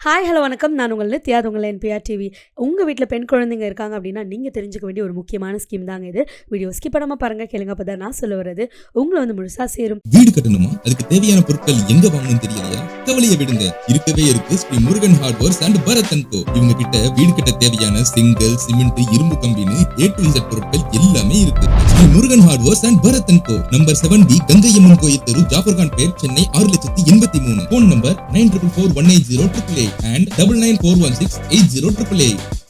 Hi hello வணக்கம். நான் உங்கள் நித்யா, உங்கள் என்பிஆர் டிவி. உங்கள் வீட்டில் பெண் குழந்தைங்க இருக்காங்க அப்படின்னா நீங்கள் தெரிஞ்சுக்க வேண்டிய ஒரு முக்கியமான ஸ்கீம் தாங்க இது. வீடியோ ஸ்கிப் பண்ணாமல் பாருங்கள், கேளுங்க. அப்போ தான் நான் சொல்ல வர்றது உங்களை வந்து முழுசாக சேரும். வீடு கட்டணுமா? அதுக்கு தேவையான பொருட்கள் எங்க வாங்கணும்னு தெரியலையா? கவலையை விடுங்க, இருக்கவே இருக்கு Shri Murugan hardwares and Bharat and co. இவங்க கிட்ட வீடு கட்ட தேவையான செங்கல், சிமெண்ட், இரும்பு கம்பின்னு A to Z பொருட்கள் எல்லாமே இருக்கு. Shri Murugan hardwares and Bharat and co, number 7B, Gangaiamman கோயில் தெரு, Jafarkhanpet, Chennai 6,83,000. Phone number 94418088 and 9941680888.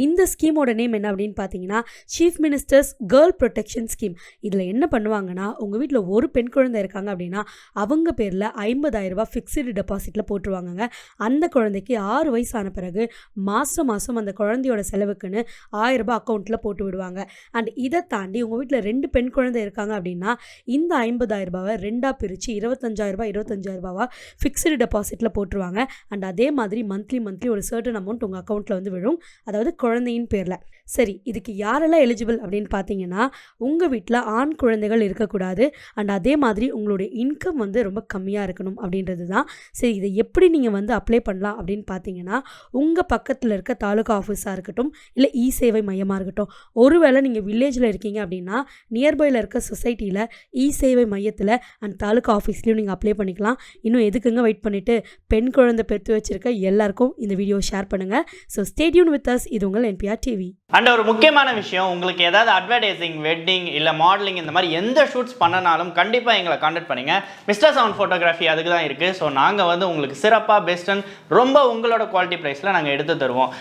இந்த ஸ்கீமோட நேம் என்ன அப்படின்னு பார்த்தீங்கன்னா, chief minister's girl protection scheme. இதில் என்ன பண்ணுவாங்கன்னா, உங்கள் வீட்டில் ஒரு பெண் குழந்தை இருக்காங்க அப்படின்னா அவங்க பேரில் 50,000 ஃபிக்ஸ்டு டெபாசிட்டில் போட்டுருவாங்கங்க. அந்த குழந்தைக்கு 6 வயசு ஆன பிறகு மாதம் மாதம் அந்த குழந்தையோட செலவுக்குன்னு 1000 அக்கௌண்ட்டில் போட்டு விடுவாங்க. அண்ட் இதை தாண்டி உங்கள் வீட்டில் 2 பெண் குழந்தை இருக்காங்க அப்படின்னா இந்த 50,000 ரெண்டாக பிரித்து 25,000 ஃபிக்ஸ்டு டெபாசிட்டில் போட்டுருவாங்க. அண்ட் அதே மாதிரி மந்த்லி ஒரு சர்டன் அமௌண்ட் உங்கள் அக்கௌண்ட்டில் வந்து விழும், அதாவது குழந்தையின் பேரில். சரி, இதுக்கு யாரெல்லாம் எலிஜிபிள் அப்படின்னு பார்த்தீங்கன்னா, உங்கள் வீட்டில் ஆண் குழந்தைகள் இருக்கக்கூடாது, அண்ட் அதே மாதிரி உங்களுடைய இன்கம் வந்து ரொம்ப கம்மியாக இருக்கணும் அப்படின்றது தான். சரி, இதை எப்படி நீங்கள் வந்து அப்ளை பண்ணலாம் அப்படின்னு பார்த்தீங்கன்னா, உங்கள் பக்கத்தில் இருக்க தாலுகா ஆஃபீஸாக இருக்கட்டும், இல்லை இ சேவை மையமாக இருக்கட்டும், ஒருவேளை நீங்கள் வில்லேஜில் இருக்கீங்க அப்படின்னா நியர்பையில் இருக்க சொசைட்டியில் இ சேவை மையத்தில் அண்ட் தாலுகா ஆஃபீஸ்லையும் நீங்கள் அப்ளை பண்ணிக்கலாம். இன்னும் எதுக்குங்க வெயிட் பண்ணிவிட்டு பெண் குழந்தை பெற்று வச்சுருக்க எல்லாருக்கும் இந்த வீடியோ ஷேர் பண்ணுங்கள். So stay tune with us. இது உங்கள் என்பிஆர் டிவி. அண்ட் ஒரு முக்கியமான விஷயம், உங்களுக்கு ஏதாவது அட்வர்டைசிங், வெட்டிங் இல்லை மாடலிங் இந்த மாதிரி எந்த ஷூட்ஸ் பண்ணனாலும் கண்டிப்பாக எங்களை கான்டாக்ட் பண்ணுங்க. மிஸ்டர் சவுண்ட் ஃபோட்டோகிராஃபி அதுக்கு தான் இருக்குது. ஸோ நாங்கள் வந்து உங்களுக்கு சிறப்பாக பெஸ்ட் அண்ட் ரொம்ப உங்களோட குவாலிட்டி ப்ரைஸில் நாங்கள் எடுத்து தருவோம்.